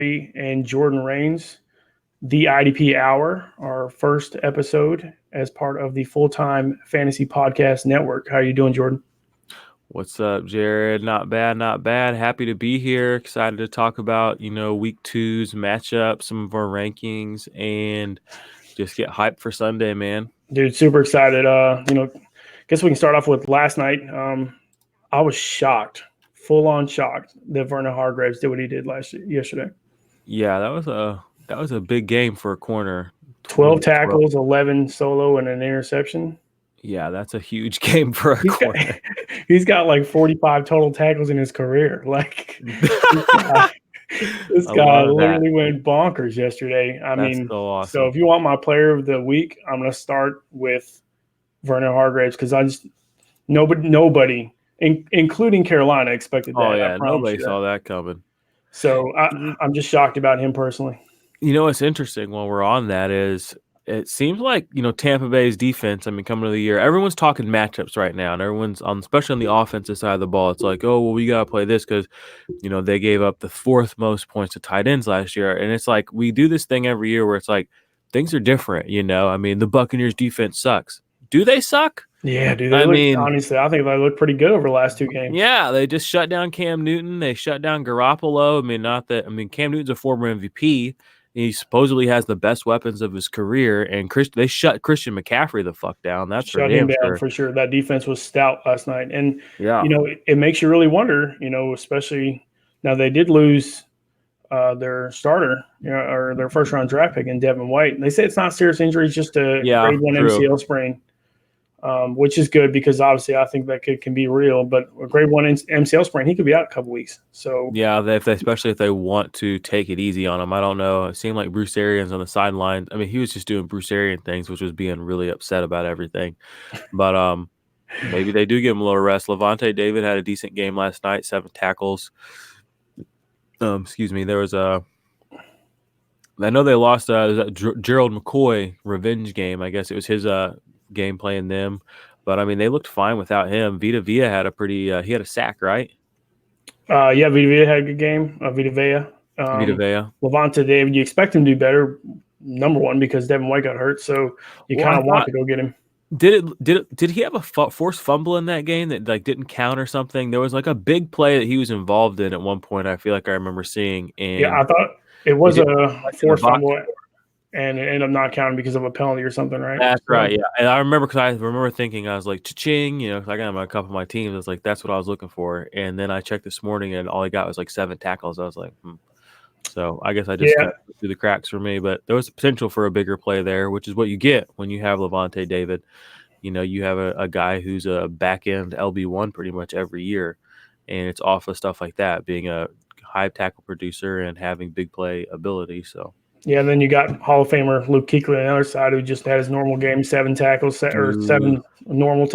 and Jordan Rains, the IDP Hour, our first episode as part of the full-time fantasy podcast network. How are you doing, Jordan? What's up, Jarod? Not bad, not bad. Happy to be here. Excited to talk about, week two's matchup, some of our rankings, and just get hyped for Sunday, man. Dude, super excited. Guess we can start off with last night. I was shocked, full-on shocked that Vernon Hargreaves did what he did yesterday. Yeah, that was a big game for a corner. 12 tackles, 11 solo, and an interception. Yeah, that's a huge game for a corner. He's got like 45 total tackles in his career. Like this guy literally went bonkers yesterday. That's so awesome. So if you want my player of the week, I'm going to start with Vernon Hargreaves because nobody, including Carolina, expected that. Oh yeah, nobody saw that coming. So I'm just shocked about him personally. You know what's interesting while we're on that is it seems like, Tampa Bay's defense, coming to the year, everyone's talking matchups right now, and everyone's especially on the offensive side of the ball. It's like, oh, well, we got to play this because, they gave up the fourth most points to tight ends last year. And it's like we do this thing every year where it's like things are different, the Buccaneers defense sucks. Do they suck? Yeah, dude. Honestly, I think they look pretty good over the last two games. Yeah, they just shut down Cam Newton. They shut down Garoppolo. Cam Newton's a former MVP. He supposedly has the best weapons of his career, and they shut Christian McCaffrey the fuck down. That's shut him down for sure. That defense was stout last night, and it makes you really wonder. Especially now they did lose their starter, or their first round draft pick in Devin White. And they say it's not serious injury, it's just a grade 1 MCL sprain, which is good because obviously I think that can be real. But a grade 1 MCL sprain, he could be out a couple weeks. So yeah, especially if they want to take it easy on him. I don't know. It seemed like Bruce Arians on the sideline. He was just doing Bruce Arians things, which was being really upset about everything. But maybe they do give him a little rest. Levante David had a decent game last night, 7 tackles. There was I know they lost Gerald McCoy revenge game. I guess it was his game playing them, but they looked fine without him. Vita Vea had he had a sack, right? Yeah, Vita Vea had a good game. Vita Vea. Levante David, you expect him to do better, number one, because Devin White got hurt, so you kind of want to go get him. Did he have a forced fumble in that game that didn't count or something? There was a big play that he was involved in at one point. I feel like I remember seeing. And yeah, I thought it was a forced fumble, and it ended up not counting because of a penalty or something, right? That's right, yeah. And I remember thinking, I was like, cha-ching, because I got him on a couple of my teams. I was like, that's what I was looking for. And then I checked this morning, and all I got was 7 tackles. I was like, So I guess I just through the cracks for me. But there was potential for a bigger play there, which is what you get when you have Levante David. You have a guy who's a back-end LB1 pretty much every year, and it's off of stuff like that, being a high tackle producer and having big play ability. So. Yeah, and then you got Hall of Famer Luke Kuechly on the other side, who just had his normal game, 7 tackles, or 7 normal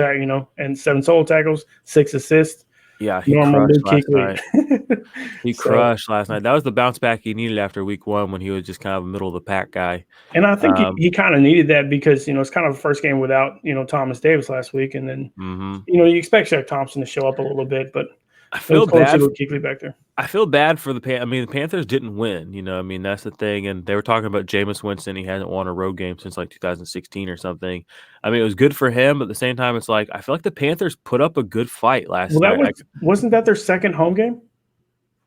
and 7 solo tackles, 6 assists. Yeah, he crushed last night. He crushed last night. That was the bounce back he needed after week 1 when he was just kind of a middle of the pack guy. And I think he kind of needed that because, it's kind of the first game without, Thomas Davis last week. And then, you expect Shaq Thompson to show up a little bit, but I feel bad. Kuechly back there. I feel bad for the Panthers didn't win. That's the thing. And they were talking about Jameis Winston. He hasn't won a road game since 2016 or something. It was good for him, but at the same time, it's I feel like the Panthers put up a good fight last night. Wasn't that their second home game?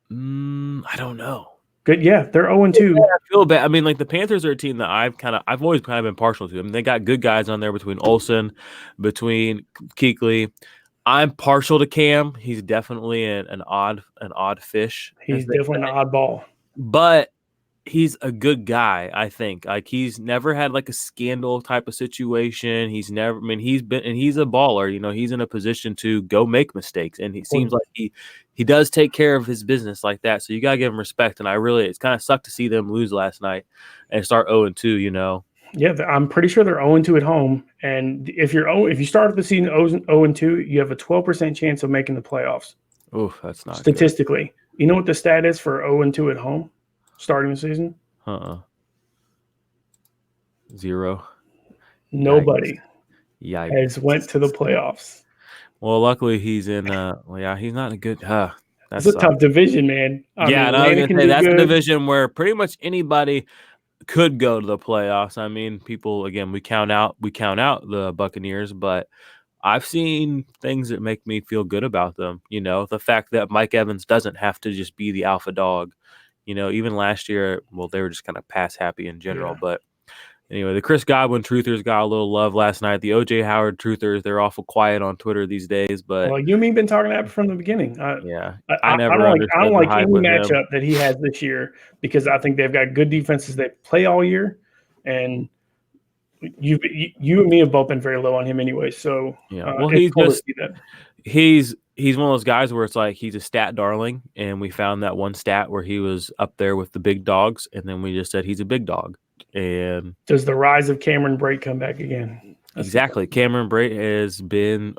I don't know. Good, yeah, they're 0-2. I feel bad. The Panthers are a team that I've always kind of been partial to. They got good guys on there between Olsen, between Kuechly. I'm partial to Cam. He's definitely an odd fish. He's definitely an oddball. But he's a good guy, I think. He's never had a scandal type of situation. He's never he's a baller, he's in a position to go make mistakes. And he seems like he does take care of his business like that. So you gotta give him respect. And it's kind of sucked to see them lose last night and start 0-2, Yeah, I'm pretty sure they're 0-2 at home. And if you start the season 0-2, you have a 12% chance of making the playoffs. Oh, that's not statistically. Good. You know what the stat is for 0-2 at home starting the season? 0. Nobody Yikes. has went to the playoffs. Well, luckily he's in. He's not a good. It's a tough division, man. I mean, I was going to say that's a division where pretty much anybody could go to the playoffs. I mean, people, again, we count out the Buccaneers, but I've seen things that make me feel good about them. The fact that Mike Evans doesn't have to just be the alpha dog. Even last year, well, they were just kind of pass happy in general. Yeah. But anyway, the Chris Godwin truthers got a little love last night. The OJ Howard truthers, they're awful quiet on Twitter these days. But you and me been talking that from the beginning. I don't like any matchup that he has this year because I think they've got good defenses they play all year, and you and me have both been very low on him anyway. So he's one of those guys where it's like he's a stat darling, and we found that one stat where he was up there with the big dogs, and then we just said he's a big dog. And does the rise of Cameron Brate come back again? Exactly. Cameron Brate has been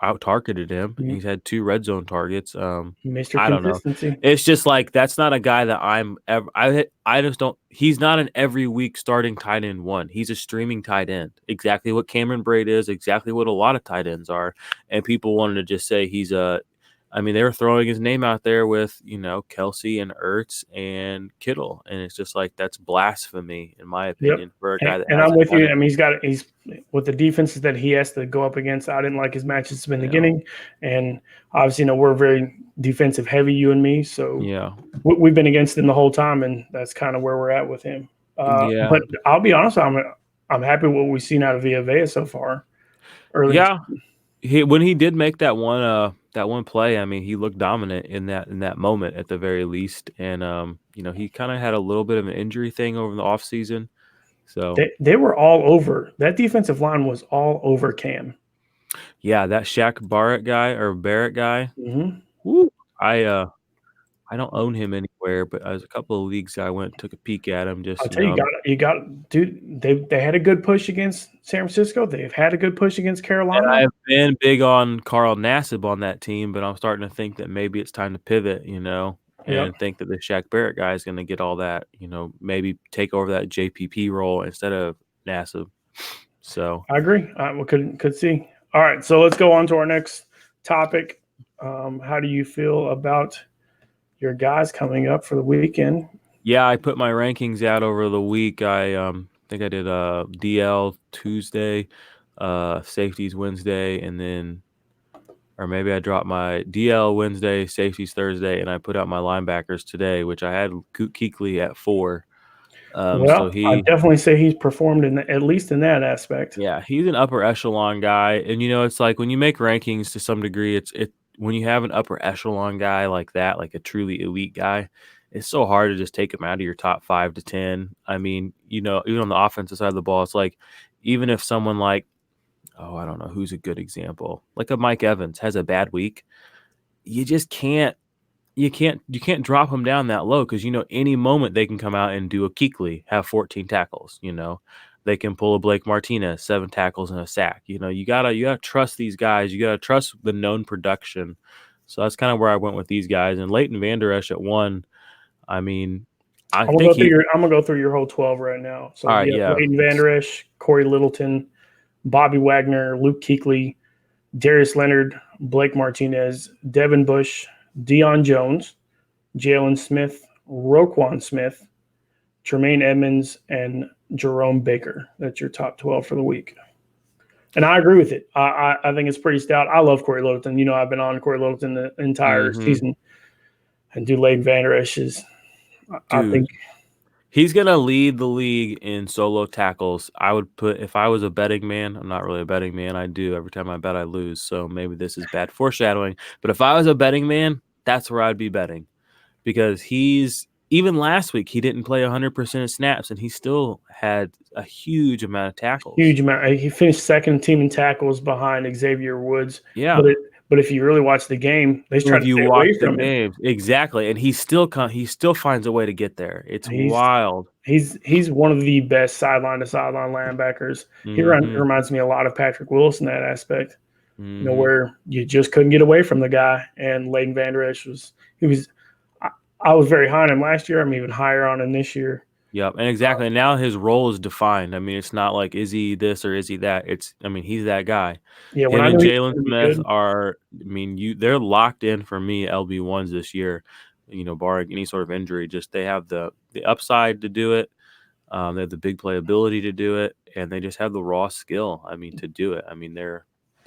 out-targeted him. Mm-hmm. He's had 2 red zone targets. Mr. I don't know. It's just like that's not a guy that I just don't. He's not an every week starting tight end 1. He's a streaming tight end. Exactly what Cameron Brate is. Exactly what a lot of tight ends are. And people wanted to just say he's a. I mean, they were throwing his name out there with, Kelsey and Ertz and Kittle. And it's just like, that's blasphemy, in my opinion, for a guy that and I'm with you. I mean, he's with the defenses that he has to go up against. I didn't like his matches in the beginning. And obviously, we're very defensive heavy, you and me. So we've been against him the whole time. And that's kind of where we're at with him. But I'll be honest, I'm happy with what we've seen out of Villa so far. When he did make that one play, I mean, he looked dominant in that moment at the very least. And, he kind of had a little bit of an injury thing over the offseason. So they were all over. That defensive line was all over Cam. Yeah, that Shaq Barrett guy. Mm-hmm. Woo, I don't own him anywhere, but as a couple of leagues I went and took a peek at him. Just I'll tell you got dude. They had a good push against San Francisco. They've had a good push against Carolina. And I've been big on Carl Nassib on that team, but I'm starting to think that maybe it's time to pivot, and think that the Shaq Barrett guy is going to get all that, maybe take over that JPP role instead of Nassib. So I agree. We could see. All right, so let's go on to our next topic. How do you feel about your guys coming up for the weekend? Yeah, I put my rankings out over the week. I think I did DL Tuesday, safeties Wednesday, and then or maybe I dropped my DL Wednesday, safeties Thursday, and I put out my linebackers today, which I had Kuechly at 4. I definitely say he's performed at least in that aspect. Yeah, he's an upper echelon guy, and it's like when you make rankings to some degree, it's when you have an upper echelon guy like that, like a truly elite guy, it's so hard to just take him out of your top 5 to 10. I mean, even on the offensive side of the ball, it's like even if someone like, I don't know who's a good example, like a Mike Evans has a bad week, you just can't drop him down that low because any moment they can come out and do a Kuechly, have 14 tackles. They can pull a Blake Martinez, 7 tackles and a sack. You gotta trust these guys. You gotta trust the known production. So that's kind of where I went with these guys. And Leighton Vander Esch at 1. I mean, I'm gonna go through your whole 12 right now. So Leighton Vander Esch, Corey Littleton, Bobby Wagner, Luke Kuechly, Darius Leonard, Blake Martinez, Devin Bush, Deion Jones, Jalen Smith, Quan Smith, Jermaine Edmonds, and Jerome Baker. That's your top 12 for the week. And I agree with it. I think it's pretty stout. I love Corey Littleton. I've been on Corey Littleton the entire season. And Leighton Vander Esch is, I think. He's going to lead the league in solo tackles. I would put, if I was a betting man, I'm not really a betting man. I do. Every time I bet, I lose. So maybe this is bad foreshadowing. But if I was a betting man, that's where I'd be betting. Because even last week, he didn't play 100% of snaps, and he still had a huge amount of tackles. Huge amount. He finished second team in tackles behind Xavier Woods. Yeah. But if you really watch the game, they try to stay away from him. Exactly, and he still finds a way to get there. It's wild. He's one of the best sideline to sideline linebackers. He reminds me a lot of Patrick Willis in that aspect. Where you just couldn't get away from the guy. And Leighton Vander Esch I was very high on him last year. I'm even higher on him this year. Yep, and exactly. And now his role is defined. I mean, it's not like, is he this or is he that? He's that guy. Yeah, when Him I and knew he was Jalen going to be Smith good. they're locked in for me LB1s this year, barring any sort of injury. Just they have the upside to do it. They have the big playability to do it, and they just have the raw skill. To do it. They're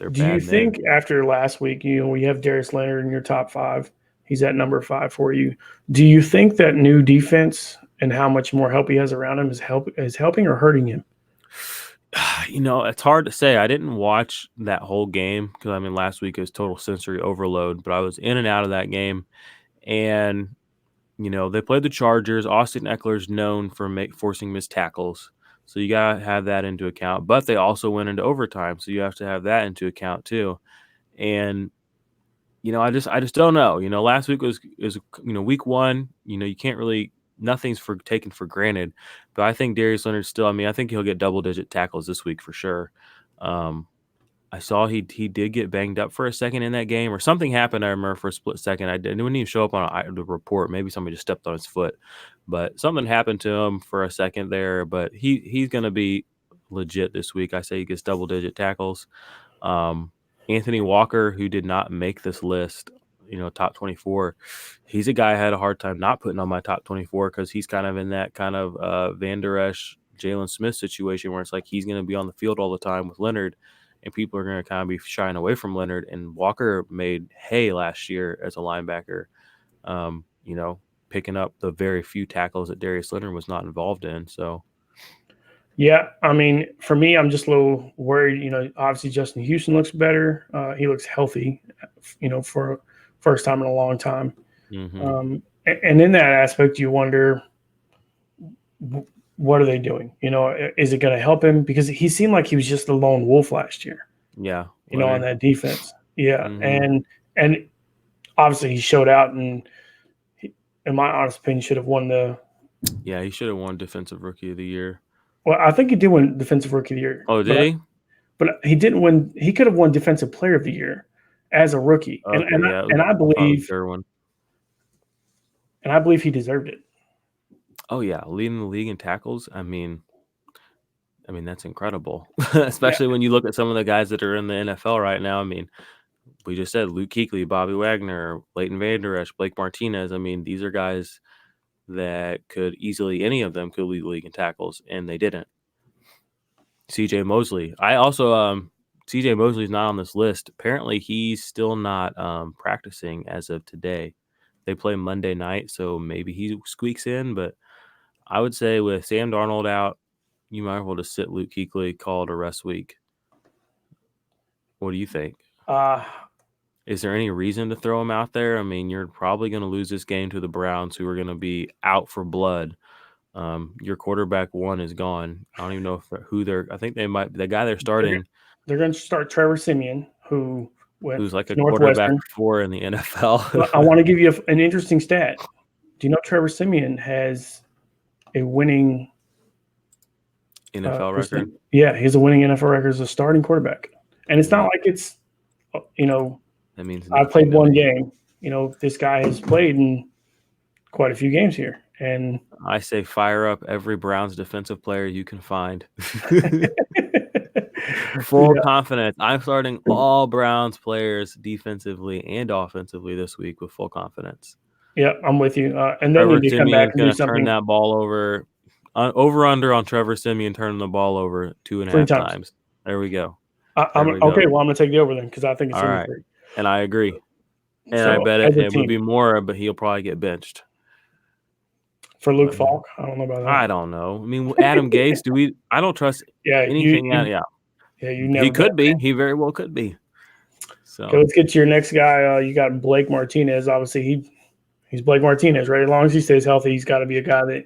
Do you bad men. think after last week, we have Darius Leonard in your top 5? He's at number 5 for you. Do you think that new defense and how much more help he has around him is helping or hurting him? It's hard to say. I didn't watch that whole game because last week it was total sensory overload, but I was in and out of that game, and they played the Chargers. Austin Eckler's known for forcing missed tackles, so you gotta have that into account. But they also went into overtime, so you have to have that into account too. And I just don't know. Last week was week 1. You can't really, nothing's taken for granted. But I think Darius Leonard still. I think he'll get double-digit tackles this week for sure. I saw he did get banged up for a second in that game, or something happened. I remember for a split second. I didn't even show up on the report. Maybe somebody just stepped on his foot, but something happened to him for a second there. But he's going to be legit this week. I say he gets double-digit tackles. Anthony Walker, who did not make this list, top 24, he's a guy I had a hard time not putting on my top 24 because he's kind of in that kind of Van Der Esch, Jalen Smith situation where it's like he's going to be on the field all the time with Leonard, and people are going to kind of be shying away from Leonard. And Walker made hay last year as a linebacker, picking up the very few tackles that Darius Leonard was not involved in. So. Yeah, for me, I'm just a little worried. Obviously Justin Houston looks better. He looks healthy, for first time in a long time. Mm-hmm. And in that aspect, you wonder, what are they doing? Is it going to help him? Because he seemed like he was just a lone wolf last year. Yeah. On that defense. Yeah. Mm-hmm. And obviously he showed out, and in my honest opinion, should have won he should have won Defensive Rookie of the Year. Well, I think he did win Defensive Rookie of the Year. Oh, did he? But he didn't win. He could have won Defensive Player of the Year as a rookie, okay, and I believe he deserved it. Oh yeah, leading the league in tackles. That's incredible, especially when you look at some of the guys that are in the NFL right now. We just said Luke Kuechly, Bobby Wagner, Leighton Vander Esch, Blake Martinez. these are guys that could easily, any of them could lead the league in tackles, and they didn't. CJ Mosley. CJ Mosley's not on this list. Apparently, he's still not practicing as of today. They play Monday night, so maybe he squeaks in. But I would say with Sam Darnold out, you might as well just sit Luke Kuechly, call it a rest week. What do you think? Is there any reason to throw him out there? You're probably going to lose this game to the Browns, who are going to be out for blood. Your quarterback 1 is gone. I don't even know I think they might, the guy they're starting. They're going to start Trevor Siemian, who's like a quarterback 4 in the NFL. Well, I want to give you an interesting stat. Do you know Trevor Siemian has a winning NFL record? Yeah, he has a winning NFL record as a starting quarterback. And it's not like it's, that means I played one game. This guy has played in quite a few games here. And I say fire up every Browns defensive player you can find. Full confidence. I'm starting all Browns players defensively and offensively this week with full confidence. Yeah, I'm with you. And then when you come back and do something, turn that ball over. Over under on Trevor Siemian turning the ball over 2.5 times. There we go. Okay, well, I'm going to take the over then because I think it's all right. And I agree. And I bet it would be more, but he'll probably get benched. For Luke Falk? I don't know about that. I don't know. Adam Gase, I don't trust anything. He could be. He very well could be. So okay, let's get to your next guy. You got Blake Martinez. Obviously, he's Blake Martinez, right? As long as he stays healthy, he's got to be a guy that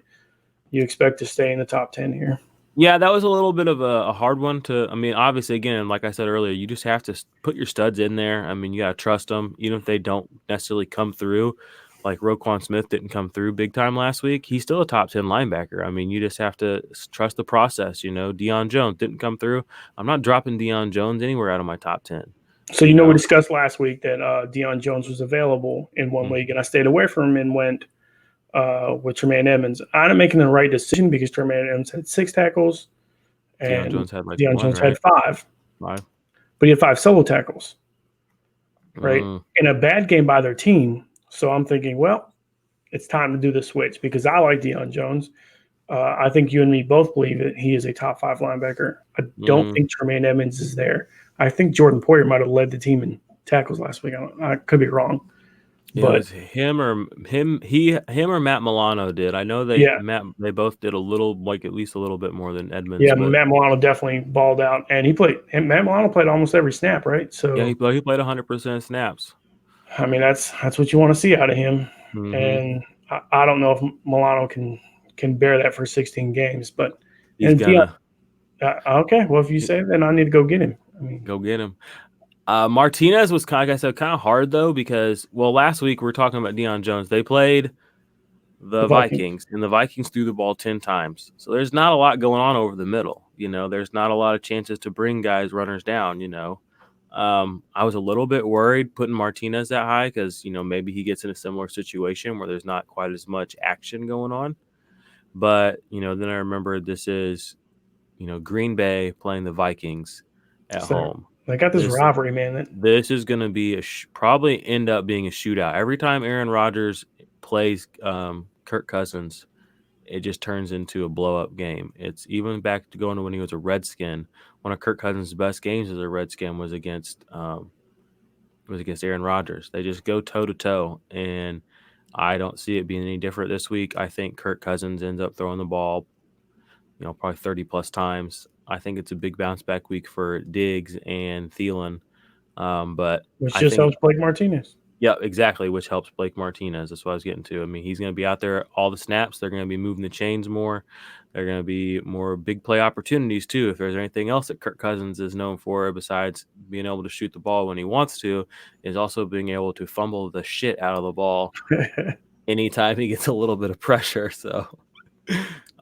you expect to stay in the top 10 here. Yeah, that was a little bit of a hard one to. Obviously, again, like I said earlier, you just have to put your studs in there. You got to trust them, even if they don't necessarily come through. Like Quan Smith didn't come through big time last week. He's still a top 10 linebacker. You just have to trust the process. Deion Jones didn't come through. I'm not dropping Deion Jones anywhere out of my top 10. So, we discussed last week that Deion Jones was available in one league, and I stayed away from him and went with Jermaine Edmonds. I'm making the right decision because Jermaine Edmonds had 6 tackles and Deion Jones had Deion Jones had 5. 5. But he had 5 solo tackles, right? Mm. In a bad game by their team. So I'm thinking, well, it's time to do the switch because I like Deion Jones. I think you and me both believe that he is a top 5 linebacker. I don't think Jermaine Edmonds is there. I think Jordan Poyer might have led the team in tackles last week. I could be wrong. Yeah, but it was him or Matt Milano did. I know they both did a little, like at least a little bit more than Edmonds. Yeah, Matt Milano definitely balled out, and Matt Milano played almost every snap, right? So yeah, he played 100% snaps. I mean, that's what you want to see out of him, and I don't know if Milano can bear that for 16 games, but he's gonna. Okay, well, if you say, then I need to go get him. Go get him. Martinez was kind of hard though because last week we were talking about Deion Jones. They played the Vikings, and the Vikings threw the ball 10 times. So there's not a lot going on over the middle. There's not a lot of chances to bring runners down. I was a little bit worried putting Martinez that high because maybe he gets in a similar situation where there's not quite as much action going on. But then I remembered this is Green Bay playing the Vikings at home. They got this rivalry, man. This is going to be probably end up being a shootout. Every time Aaron Rodgers plays Kirk Cousins, it just turns into a blow-up game. It's even back to going to when he was a Redskin. One of Kirk Cousins' best games as a Redskin was against Aaron Rodgers. They just go toe-to-toe, and I don't see it being any different this week. I think Kirk Cousins ends up throwing the ball, probably 30-plus times. I think it's a big bounce-back week for Diggs and Thielen. Which just helps Blake Martinez. Yeah, exactly, which helps Blake Martinez. That's what I was getting to. I mean, he's going to be out there all the snaps. They're going to be moving the chains more. They're going to be more big play opportunities, too. If there's anything else that Kirk Cousins is known for besides being able to shoot the ball when he wants to, is also being able to fumble the shit out of the ball anytime he gets a little bit of pressure. So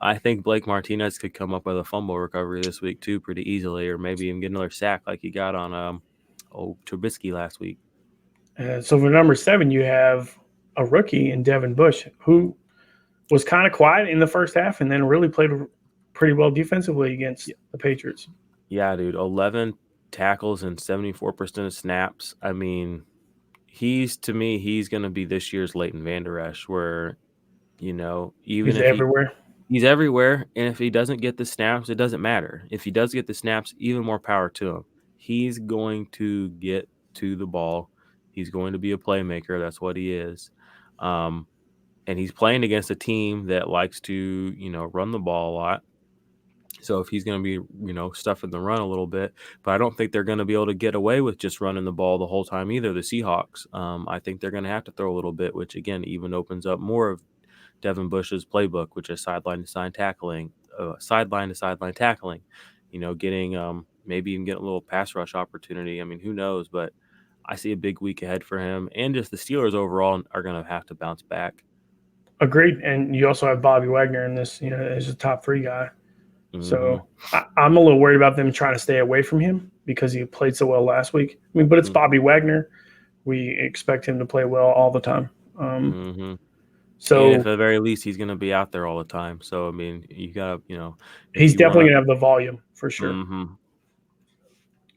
I think Blake Martinez could come up with a fumble recovery this week, too, pretty easily, or maybe even get another sack like he got on Trubisky last week. So for number 7, you have a rookie in Devin Bush, who was kind of quiet in the first half and then really played pretty well defensively against the Patriots. Yeah, dude, 11 tackles and 74% of snaps. I mean, he's going to be this year's Leighton Vander Esch, where, even he's everywhere. He's everywhere, and if he doesn't get the snaps, it doesn't matter. If he does get the snaps, even more power to him. He's going to get to the ball. He's going to be a playmaker. That's what he is. And he's playing against a team that likes to, run the ball a lot. So if he's going to be, stuffing the run a little bit, but I don't think they're going to be able to get away with just running the ball the whole time either, the Seahawks. I think they're going to have to throw a little bit, which, again, even opens up more of Devin Bush's playbook, which is sideline-to-sideline tackling, getting maybe even getting a little pass rush opportunity. I mean, who knows, but I see a big week ahead for him, and just the Steelers overall are going to have to bounce back. Agreed, and you also have Bobby Wagner in this, as a top 3 guy. So I'm a little worried about them trying to stay away from him because he played so well last week. I mean, but it's Bobby Wagner. We expect him to play well all the time. So and at the very least, he's going to be out there all the time. So, I mean, you got to, he's definitely going to have the volume for sure.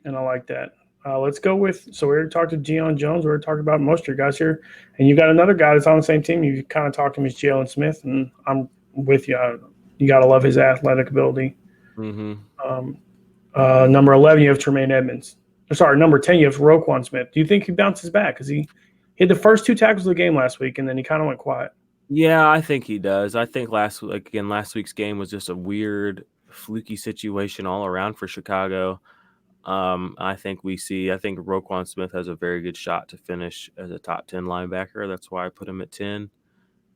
And I like that. Let's go with – so we already talked to Deion Jones. We already talked about most of your guys here. And you got another guy that's on the same team. You kind of talked to him as Jalen Smith, and I'm with you. You got to love his athletic ability. Number 11, you have Jermaine Edmonds. Sorry, number 10, you have Quan Smith. Do you think he bounces back? Because he hit the first 2 tackles of the game last week, and then he kind of went quiet. Yeah, I think he does. I think last week's game was just a weird, fluky situation all around for Chicago. I think Roquan Smith has a very good shot to finish as a top 10 linebacker. That's why I put him at 10.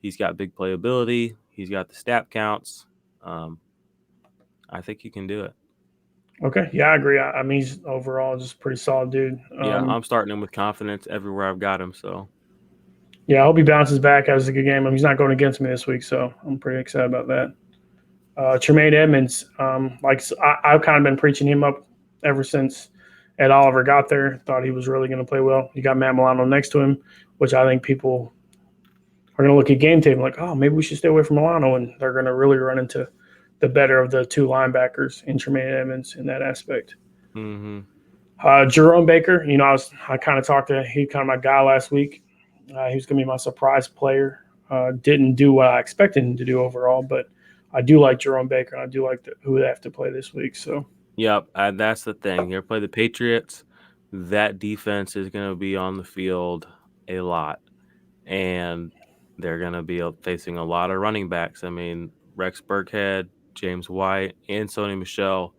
He's got big playability. He's got the snap counts. I think he can do it. Okay. Yeah, I agree. I mean, he's overall just a pretty solid dude. I'm starting him with confidence everywhere I've got him. So, yeah, I hope he bounces back. That was a good game. I mean, he's not going against me this week, so I'm pretty excited about that. Jermaine Edmonds, I've kind of been preaching him up ever since Ed Oliver got there. Thought he was really going to play well. You got Matt Milano next to him, which I think people are going to look at game tape and like, oh, maybe we should stay away from Milano, and they're going to really run into the better of the two linebackers in Jermaine Edmonds in that aspect. Mm-hmm. Jerome Baker, I kind of talked to he kind of my guy last week. He was going to be my surprise player. Didn't do what I expected him to do overall, but I do like Jerome Baker. And I do like who they have to play this week. So, yep, and that's the thing. You play the Patriots, that defense is going to be on the field a lot, and they're going to be facing a lot of running backs. I mean, Rex Burkhead, James White, and Sony Michel.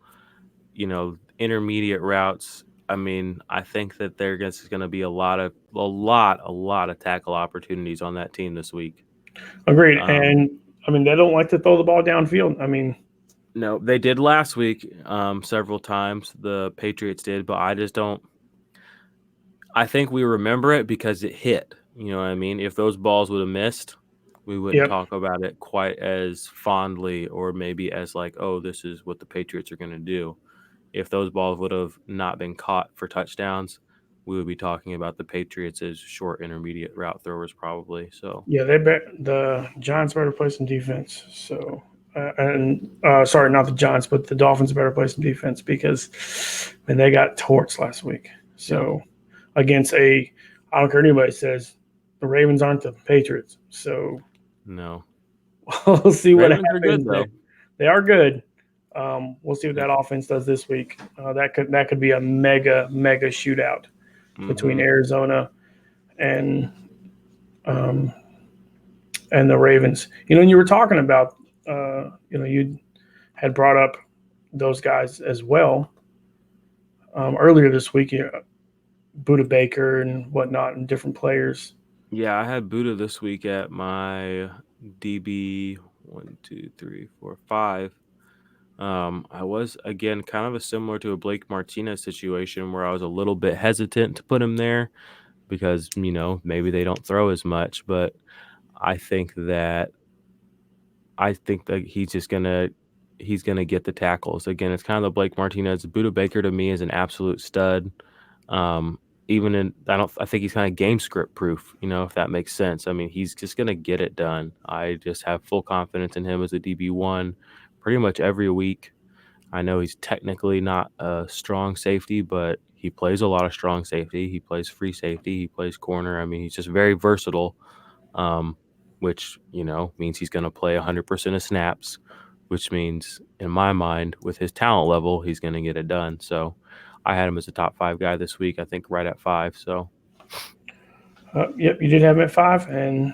Intermediate routes. I mean, I think that there's going to be a lot of tackle opportunities on that team this week. Agreed. And I mean, they don't like to throw the ball downfield. I mean, no, they did last week several times. The Patriots did, but I just don't. I think we remember it because it hit. You know what I mean? If those balls would have missed, we wouldn't talk about it quite as fondly, or maybe as like, oh, this is what the Patriots are going to do. If those balls would have not been caught for touchdowns, we would be talking about the Patriots as short intermediate route throwers probably. So yeah, the Giants better play some defense. So sorry, not the Giants, but the Dolphins better play some defense because they got torched last week. So against I don't care what anybody says, the Ravens aren't the Patriots. So no, we'll see what Ravens happens. Are good, though. They are good. We'll see what that offense does this week. That could be a mega shootout between Arizona and the Ravens. And you were talking about you had brought up those guys as well earlier this week. Buda Baker and whatnot, and different players. Yeah, I had Buda this week at my DB 1, 2, 3, 4, 5. I was, again, kind of similar to a Blake Martinez situation where I was a little bit hesitant to put him there because, maybe they don't throw as much, but I think that he's just he's gonna get the tackles. Again, it's kind of the Blake Martinez. Buda Baker to me is an absolute stud. I think he's kind of game script proof, if that makes sense. I mean, he's just gonna get it done. I just have full confidence in him as a DB1 pretty much every week. I know he's technically not a strong safety, but he plays a lot of strong safety. He plays free safety. He plays corner. I mean, he's just very versatile, which, means he's going to play 100% of snaps, which means, in my mind, with his talent level, he's going to get it done. So I had him as a top 5 guy this week, I think right at 5. So, yep, you did have him at 5, and,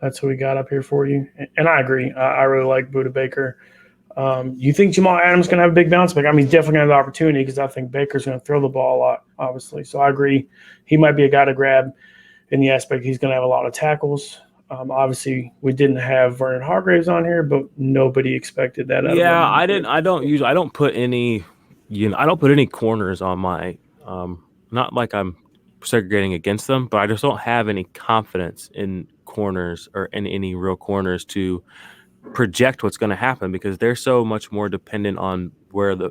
that's who we got up here for you. And I agree. I really like Buda Baker. You think Jamal Adams is going to have a big bounce back? I mean, he's definitely going to have the opportunity because I think Baker's going to throw the ball a lot, obviously. So I agree. He might be a guy to grab in the aspect he's going to have a lot of tackles. Obviously, we didn't have Vernon Hargreaves on here, but nobody expected that. Yeah, I didn't. I don't put any. I don't put any corners on my. Not like I'm segregating against them, but I just don't have any confidence in corners or in any real corners to project what's going to happen because they're so much more dependent on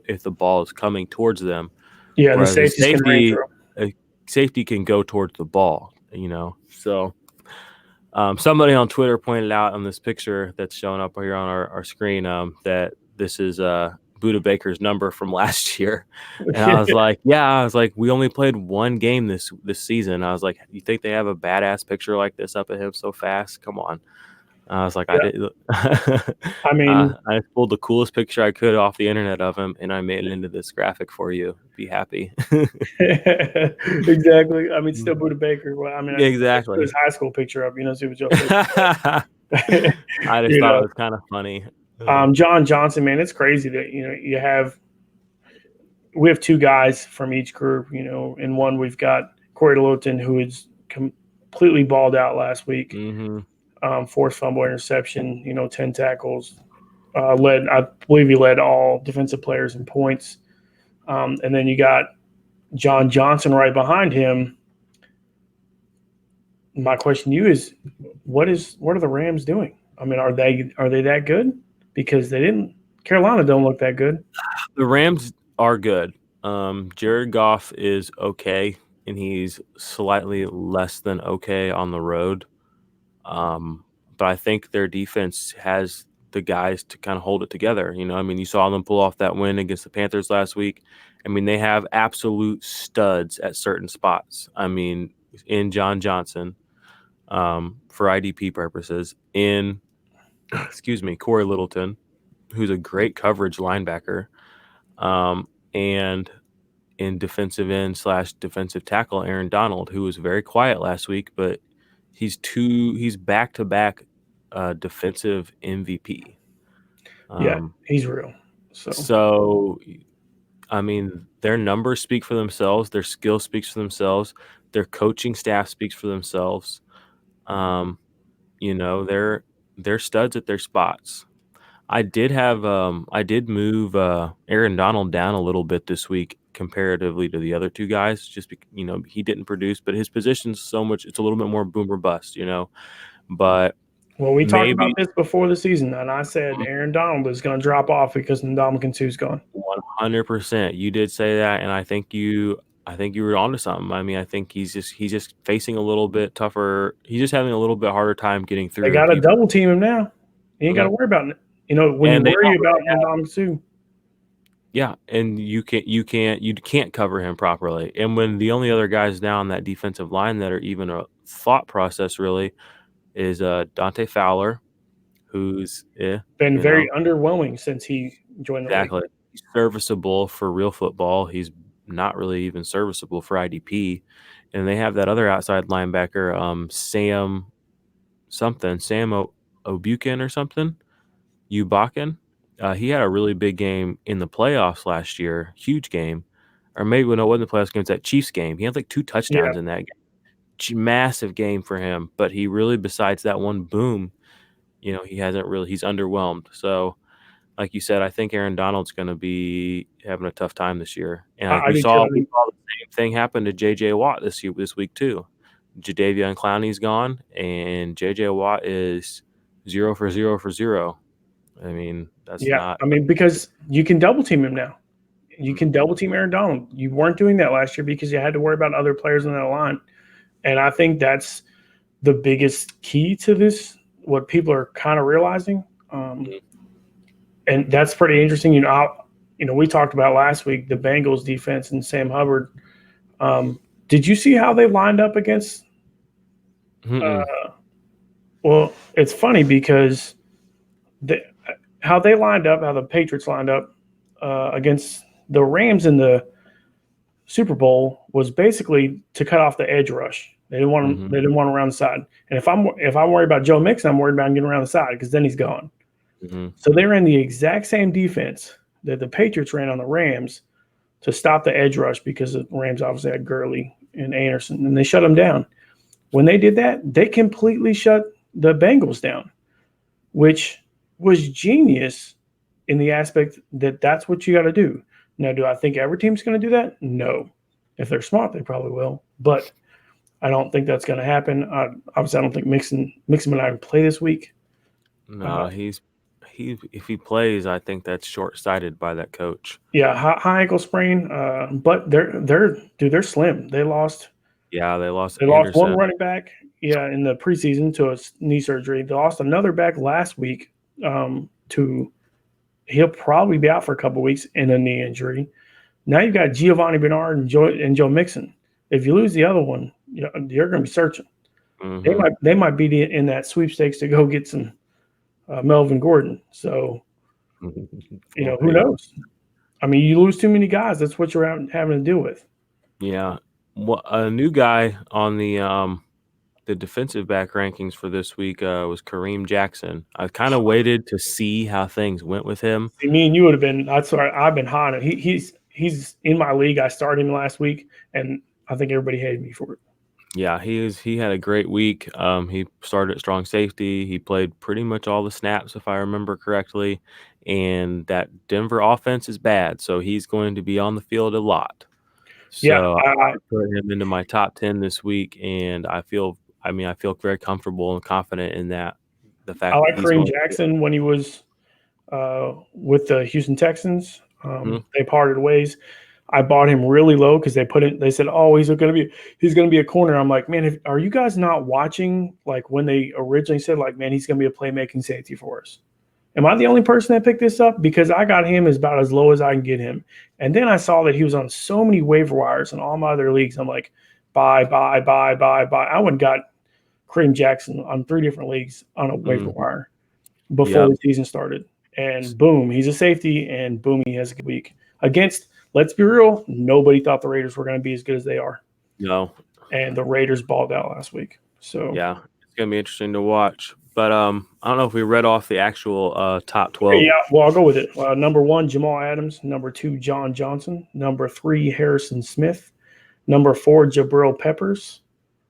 if the ball is coming towards them. Yeah, the safety can go towards the ball. So. Somebody on Twitter pointed out on this picture that's showing up here on our screen that this is Buda Baker's number from last year. And I was like, we only played one game this season. I was like, you think they have a badass picture like this up of him so fast? Come on. I was like, I did. I mean, I pulled the coolest picture I could off the internet of him, and I made it into this graphic for you. Be happy. Exactly. I mean, still Buda Baker. Well, I mean, exactly. I put his high school picture up. See what y'all think. I just thought it was kind of funny. John Johnson, man, it's crazy that we have 2 guys from each group. In one we've got Corey Littleton, who is completely balled out last week. Mm-hmm. Forced fumble, interception, 10 tackles. I believe he led all defensive players in points. And then you got John Johnson right behind him. My question to you is, what are the Rams doing? I mean, are they that good? Because Carolina don't look that good. The Rams are good. Jared Goff is okay, and he's slightly less than okay on the road. But I think their defense has the guys to kind of hold it together. You know, I mean, you saw them pull off that win against the Panthers last week. I mean, they have absolute studs at certain spots. I mean, in John Johnson, for IDP purposes, in Corey Littleton, who's a great coverage linebacker, and in defensive end / defensive tackle Aaron Donald, who was very quiet last week, but he's back-to-back defensive MVP. He's real. So, I mean, their numbers speak for themselves. Their skill speaks for themselves. Their coaching staff speaks for themselves. You know, they're studs at their spots. I did move Aaron Donald down a little bit this week comparatively to the other two guys. Just you know, he didn't produce, but his position's so much. It's a little bit more boom or bust, you know. But we talked about this before the season, and I said Aaron Donald is going to drop off because Ndamukong Suh's gone. 100%, you did say that, and I think you were onto something. I mean, I think he's just facing a little bit tougher. He's just having a little bit harder time getting through. They got to double team him now. You ain't got to worry about it. You know, when you worry about Ndamukong Suh. Yeah, and you can't cover him properly. And when the only other guys now on that defensive line that are even a thought process really is Dante Fowler, who's been very underwhelming since he joined the league. He's serviceable for real football. He's not really even serviceable for IDP. And they have that other outside linebacker, Sam Obukin or something, Ubakin. He had a really big game in the playoffs last year, huge game. Or maybe no, it wasn't the playoffs game, it's that Chiefs game. He had like 2 touchdowns in that game. Massive game for him, but he really, besides that one boom, you know, he's underwhelmed. So, like you said, I think Aaron Donald's going to be having a tough time this year. And we saw the same thing happen to J.J. Watt this week too. Jadeveon Clowney's gone, and J.J. Watt is 0 for 0 for 0. I mean, that's not. I mean, because you can double team him now. You can double team Aaron Donald. You weren't doing that last year because you had to worry about other players on that line. And I think that's the biggest key to this, what people are kind of realizing. And that's pretty interesting. You know, we talked about last week the Bengals defense and Sam Hubbard. Did you see how they lined up against? Well, it's funny because how the Patriots lined up against the Rams in the Super Bowl was basically to cut off the edge rush. They didn't want him. They didn't want him around the side. And if I'm worried about Joe Mixon, I'm worried about him getting around the side because then he's gone. So they ran the exact same defense that the Patriots ran on the Rams to stop the edge rush because the Rams obviously had Gurley and Anderson, and they shut them down. When they did that, they completely shut the Bengals down, which was genius in the aspect that that's what you got to do. Now, do I think every team's going to do that? No. If they're smart, they probably will. But I don't think that's going to happen. Obviously, I don't think Mixon and I play this week. No, if he plays, I think that's short-sighted by that coach. Yeah, high ankle sprain. But they're slim. They lost. Yeah, they lost one running back. Yeah, in the preseason to a knee surgery. They lost another back last week he'll probably be out for a couple of weeks in a knee injury. Now you've got Giovanni Bernard and Joe Mixon. If you lose the other one, you're going to be searching. They might be in that sweepstakes to go get some Melvin Gordon. So, you know, who knows? I mean, you lose too many guys. That's what you're having to deal with. Yeah. Well, a new guy on the defensive back rankings for this week was Kareem Jackson. I kind of waited to see how things went with him. See, me and you would have been. That's why I've been hot. He's in my league. I started him last week, and I think everybody hated me for it. Yeah, he had a great week. He started at strong safety. He played pretty much all the snaps, if I remember correctly. And that Denver offense is bad, so he's going to be on the field a lot. So I put him into my top 10 this week, and I feel very comfortable and confident in that. The fact I like Kareem Jackson when he was with the Houston Texans. They parted ways. I bought him really low because they said, oh, he's going to be a corner. I'm like, man, are you guys not watching like when they originally said like, man, he's going to be a playmaking safety for us? Am I the only person that picked this up? Because I got him as about as low as I can get him. And then I saw that he was on so many waiver wires in all my other leagues. I'm like, buy. I went and got Kareem Jackson on 3 different leagues on a waiver wire before the season started. And boom, he's a safety, and boom, he has a good week. Against, let's be real, nobody thought the Raiders were going to be as good as they are. No. And the Raiders balled out last week. So yeah, it's going to be interesting to watch. But I don't know if we read off the actual top 12. Yeah, well, I'll go with it. Number 1, Jamal Adams. Number 2, John Johnson. Number 3, Harrison Smith. Number 4, Jabril Peppers.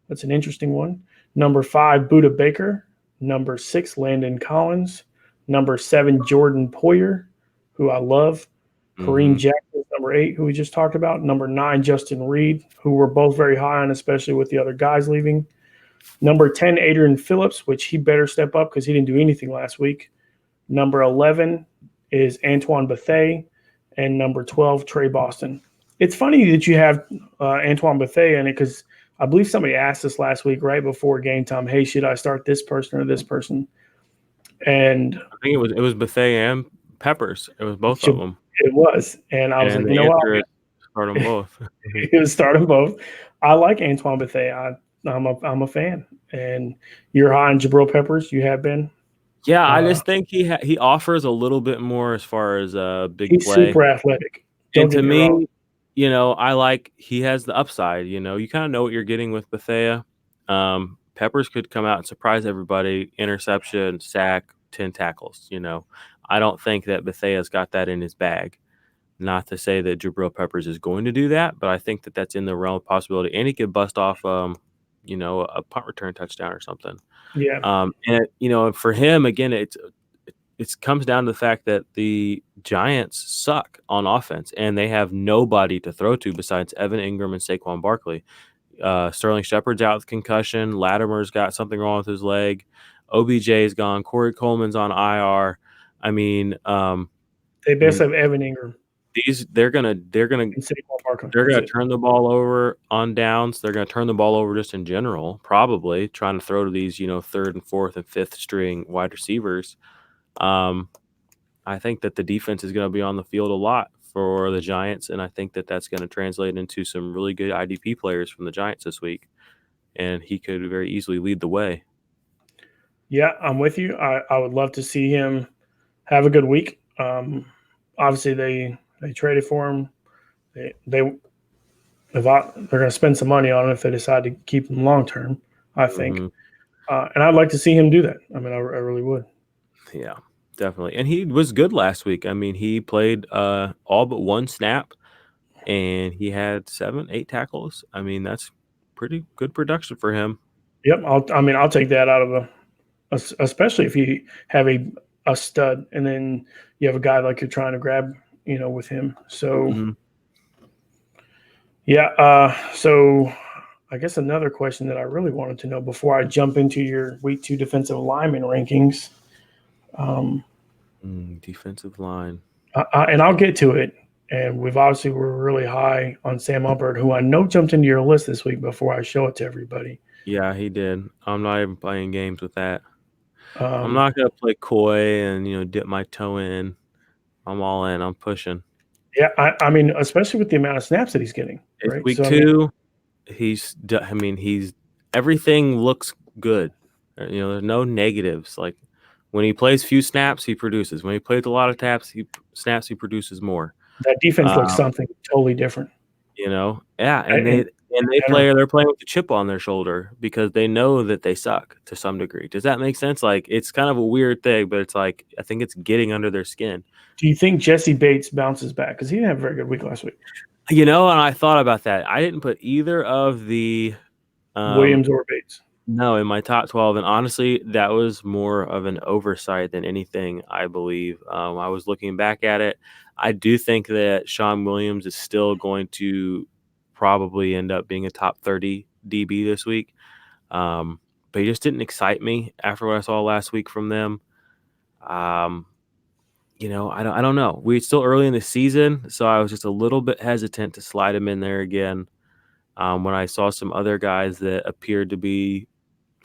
That's an interesting one. Number 5, Budda Baker. Number 6, Landon Collins. Number 7, Jordan Poyer, who I love. Kareem Jackson, number 8, who we just talked about. Number 9, Justin Reed, who we're both very high on, especially with the other guys leaving. Number 10, Adrian Phillips, which he better step up because he didn't do anything last week. Number 11 is Antoine Bethea. And number 12, Trey Boston. It's funny that you have Antoine Bethea in it because I believe somebody asked us last week right before game time, hey, should I start this person or this person? And I think it was Bethea and Peppers. It was both of them. It was. And I was like, you know what? Start them both. It was start them both. I like Antoine Bethea. I'm a fan. And you're high on Jabril Peppers. You have been. Yeah, I just think he offers a little bit more as far as big he's play. Super athletic. And to me, I like he has the upside. You kind of know what you're getting with Bethea. Peppers could come out and surprise everybody. Interception, sack, 10 tackles. I don't think that Bethea's got that in his bag. Not to say that Jabril Peppers is going to do that, but I think that that's in the realm of possibility. And he could bust off, a punt return touchdown or something. Yeah. And for him, again, it comes down to the fact that the Giants suck on offense, and they have nobody to throw to besides Evan Ingram and Saquon Barkley. Sterling Shepard's out with concussion. Latimer's got something wrong with his leg. OBJ's gone. Corey Coleman's on IR. I mean, they best have Evan Ingram. They're gonna turn the ball over on downs. They're gonna turn the ball over just in general, probably trying to throw to these, third and fourth and fifth string wide receivers. I think that the defense is going to be on the field a lot for the Giants, and I think that that's going to translate into some really good IDP players from the Giants this week, and he could very easily lead the way. Yeah, I'm with you. I would love to see him have a good week. Obviously, they traded for him. They're going to spend some money on him if they decide to keep him long term, I think. And I'd like to see him do that. I mean, I really would. Yeah. Definitely. And he was good last week. I mean, he played all but one snap, and he had 7-8 tackles. I mean, that's pretty good production for him. Yep. I'll take that out of especially if you have a stud and then you have a guy like you're trying to grab, with him. So, so I guess another question that I really wanted to know before I jump into your week 2 defensive lineman rankings. Defensive line. And I'll get to it. And we're really high on Sam Hubbard, who I know jumped into your list this week before I show it to everybody. Yeah, he did. I'm not even playing games with that. I'm not going to play coy and, dip my toe in. I'm all in. I'm pushing. Yeah, I mean, especially with the amount of snaps that he's getting. It's right? week 2. He's everything looks good. There's no negatives. Like, when he plays few snaps, he produces. When he plays a lot of snaps, he produces more. That defense looks something totally different. Yeah, and they're playing with the chip on their shoulder because they know that they suck to some degree. Does that make sense? Like, it's kind of a weird thing, but it's like I think it's getting under their skin. Do you think Jesse Bates bounces back? Because he didn't have a very good week last week. And I thought about that. I didn't put either of the Williams or Bates. No, in my top 12. And honestly, that was more of an oversight than anything, I believe. I was looking back at it. I do think that Sean Williams is still going to probably end up being a top 30 DB this week. But he just didn't excite me after what I saw last week from them. I don't know. We're still early in the season, so I was just a little bit hesitant to slide him in there again when I saw some other guys that appeared to be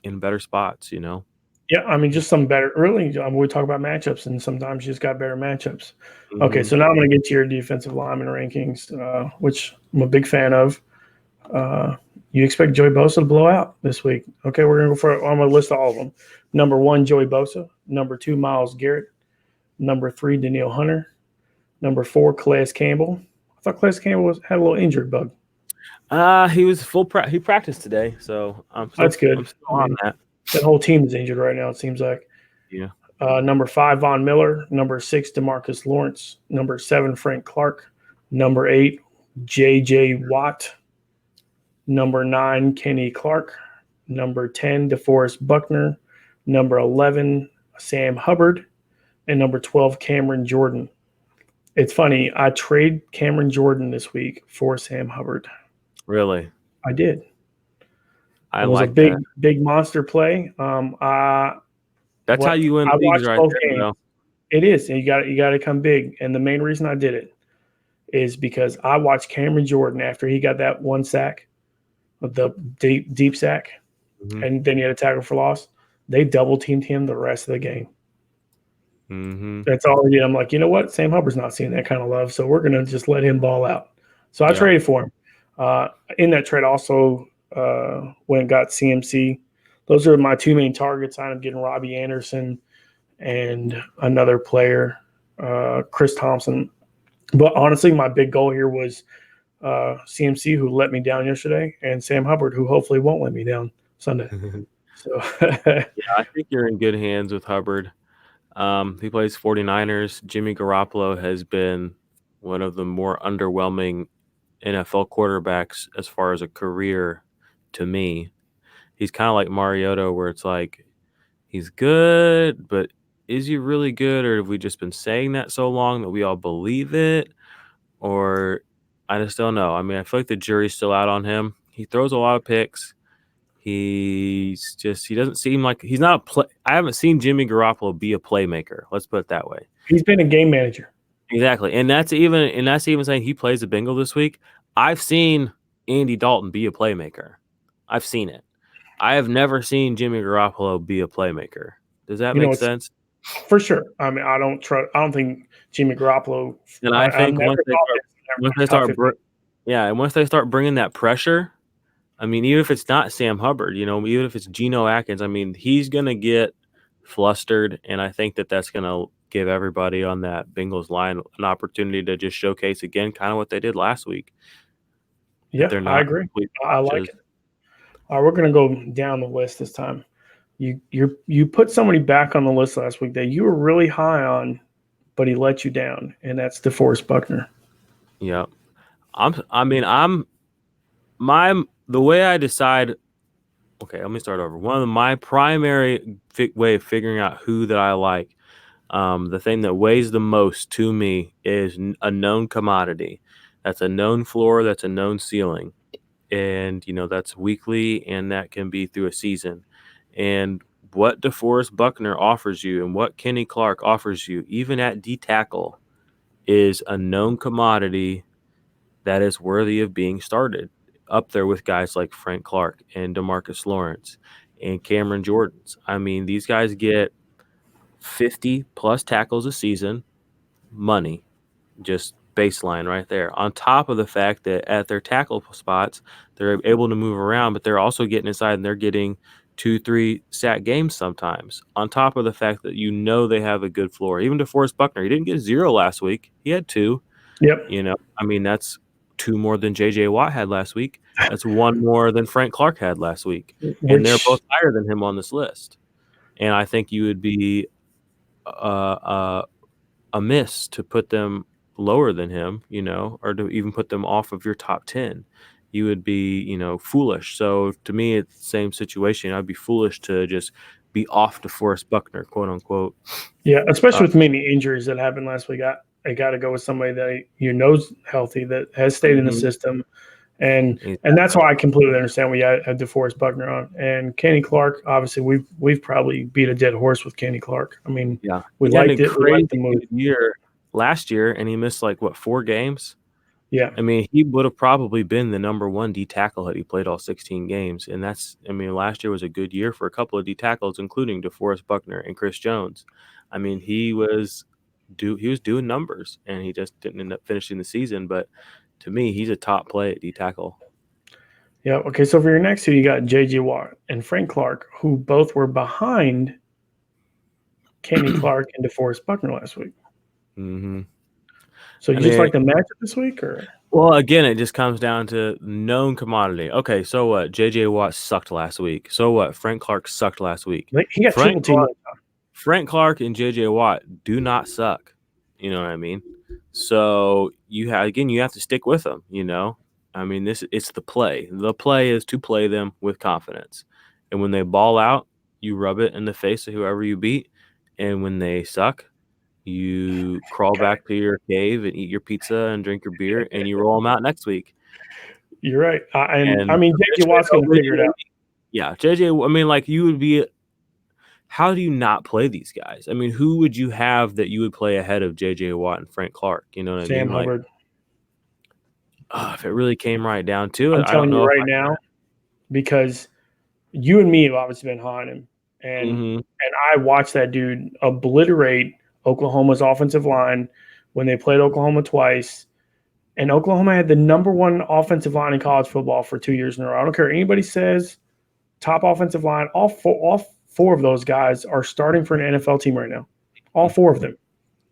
in better spots, Yeah, I mean, just some better. Really, we talk about matchups, and sometimes you just got better matchups. Mm-hmm. Okay, so now I'm going to get to your defensive lineman rankings, which I'm a big fan of. You expect Joey Bosa to blow out this week. Okay, we're going to go for – I'm going to list all of them. Number 1, Joey Bosa. Number 2, Myles Garrett. Number 3, Danielle Hunter. Number 4, Calais Campbell. I thought Calais Campbell had a little injured bug. He was he practiced today, so That's good. I'm still on that. That whole team is injured right now, it seems like. Yeah. Number 5, Von Miller. Number 6, DeMarcus Lawrence. Number 7, Frank Clark. Number 8, J.J. Watt. Number 9, Kenny Clark. Number 10, DeForest Buckner. Number 11, Sam Hubbard. And number 12, Cameron Jordan. It's funny. I trade Cameron Jordan this week for Sam Hubbard. Really? I did. It was like a big monster play. That's how you win leagues right there, though. It is. And you got to come big. And the main reason I did it is because I watched Cameron Jordan after he got that one sack, the deep sack, and then he had a tackle for loss. They double teamed him the rest of the game. Mm-hmm. That's all he did. I'm like, you know what? Sam Hubbard's not seeing that kind of love, so we're going to just let him ball out. So I traded for him. In that trade also went and got CMC. Those are my two main targets. I ended up getting Robbie Anderson and another player, Chris Thompson. But honestly, my big goal here was CMC, who let me down yesterday, and Sam Hubbard, who hopefully won't let me down Sunday. So yeah, I think you're in good hands with Hubbard. He plays 49ers. Jimmy Garoppolo has been one of the more underwhelming NFL quarterbacks as far as a career to me. He's kind of like Mariota, where it's like he's good, but is he really good, or have we just been saying that so long that we all believe it? Or I just don't know. I mean, I feel like the jury's still out on him. He throws a lot of picks. He doesn't seem like he's not a play. I haven't seen Jimmy Garoppolo be a playmaker. Let's put it that way. He's been a game manager. Exactly. And that's even saying he plays a Bengal this week. I've seen Andy Dalton be a playmaker. I've seen it. I have never seen Jimmy Garoppolo be a playmaker. Does that make sense? For sure. I mean, I don't think Jimmy Garoppolo. And I think once they start bringing that pressure, I mean, even if it's not Sam Hubbard, even if it's Geno Atkins, I mean, he's going to get flustered, and I think that's going to give everybody on that Bengals line an opportunity to just showcase again kind of what they did last week. Yeah, I agree. I like it. We're going to go down the list this time. You put somebody back on the list last week that you were really high on, but he let you down, and that's DeForest Buckner. Yeah. The way I decide, okay, let me start over. One of my primary way of figuring out who that I like, the thing that weighs the most to me is a known commodity. That's a known floor. That's a known ceiling. And, that's weekly, and that can be through a season. And what DeForest Buckner offers you and what Kenny Clark offers you, even at D-tackle, is a known commodity that is worthy of being started, up there with guys like Frank Clark and DeMarcus Lawrence and Cameron Jordan. I mean, these guys get 50-plus tackles a season, money, just baseline right there, on top of the fact that at their tackle spots, they're able to move around, but they're also getting inside and they're getting 2-3 sack games sometimes, on top of the fact that they have a good floor. Even DeForest Buckner, he didn't get 0 last week. He had 2. Yep. I mean, that's 2 more than J.J. Watt had last week. That's 1 more than Frank Clark had last week. And they're both higher than him on this list. And I think you would be amiss to put them lower than him, or to even put them off of your top 10. You would be, foolish. So to me, it's the same situation. I'd be foolish to just be off DeForest Buckner, quote unquote. Yeah, especially with many injuries that happened last week. I got to go with somebody that is healthy, that has stayed in the system, And that's why I completely understand we had DeForest Buckner on. And Kenny Clark, obviously, we've probably beat a dead horse with Kenny Clark. I mean, we liked it. We liked the move. Year last year, and he missed 4 games. Yeah. I mean, he would have probably been the number 1 D tackle had he played all 16 games. And last year was a good year for a couple of D tackles, including DeForest Buckner and Chris Jones. I mean, he was doing numbers, and he just didn't end up finishing the season. But to me, he's a top play at D tackle. Yeah. Okay. So for your next two, you got J.J. Watt and Frank Clark, who both were behind Kenny Clark and DeForest Buckner last week. Mm-hmm. So you just like the matchup this week, or? Well, again, it just comes down to known commodity. Okay, so what? J.J. Watt sucked last week. So what? Frank Clark sucked last week. He got Frank Clark and J.J. Watt do not suck. You know what I mean? So you have to stick with them. You know, I mean, it's the play. The play is to play them with confidence, and when they ball out, you rub it in the face of whoever you beat, and when they suck, you crawl back to your cave and eat your pizza and drink your beer, and you roll them out next week. You're right. I mean, J.J. Watt's going to figure it out. Yeah, J.J. I mean, you would be – how do you not play these guys? I mean, who would you have that you would play ahead of J.J. Watt and Frank Clark? You know what I mean? Sam Hubbard. If it really came right down to it, I'm telling you right now, because you and me have obviously been high on him, and I watched that dude obliterate Oklahoma's offensive line when they played Oklahoma twice, and Oklahoma had the number 1 offensive line in college football for 2 years in a row. I don't care what anybody says, top offensive line. All four of those guys are starting for an NFL team right now. All 4 of them.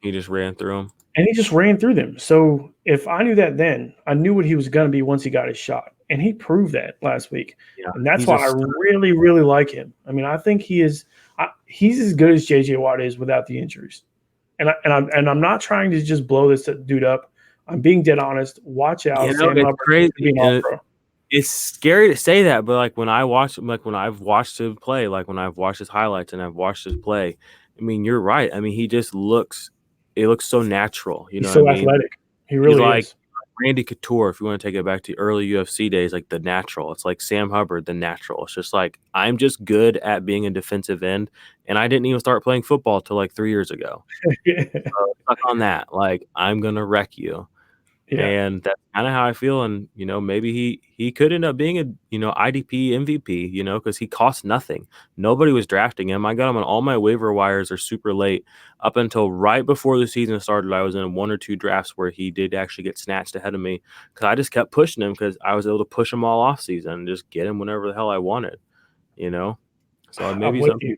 He just ran through them. And he just ran through them. So if I knew that then, I knew what he was going to be once he got his shot. And he proved that last week. Yeah, and that's why I really, really like him. I mean, I think he's as good as J.J. Watt is without the injuries. And I'm not trying to just blow this dude up. I'm being dead honest. Watch out. Sam Hubbard crazy. It's scary to say that, but when I've watched him play, when I've watched his highlights and I've watched his play, I mean, you're right. I mean, he just looks so natural. You know, he's so athletic. He really is. Randy Couture, if you want to take it back to early UFC days, the natural. It's like Sam Hubbard, the natural. It's just I'm just good at being a defensive end, and I didn't even start playing football till 3 years ago. So stuck on that. I'm gonna wreck you. Yeah. And that's kind of how I feel. And, maybe he could end up being a, IDP MVP, because he costs nothing. Nobody was drafting him. I got him on all my waiver wires are super late. Up until right before the season started, I was in 1 or 2 drafts where he did actually get snatched ahead of me because I just kept pushing him because I was able to push him all off season and just get him whenever the hell I wanted, So maybe something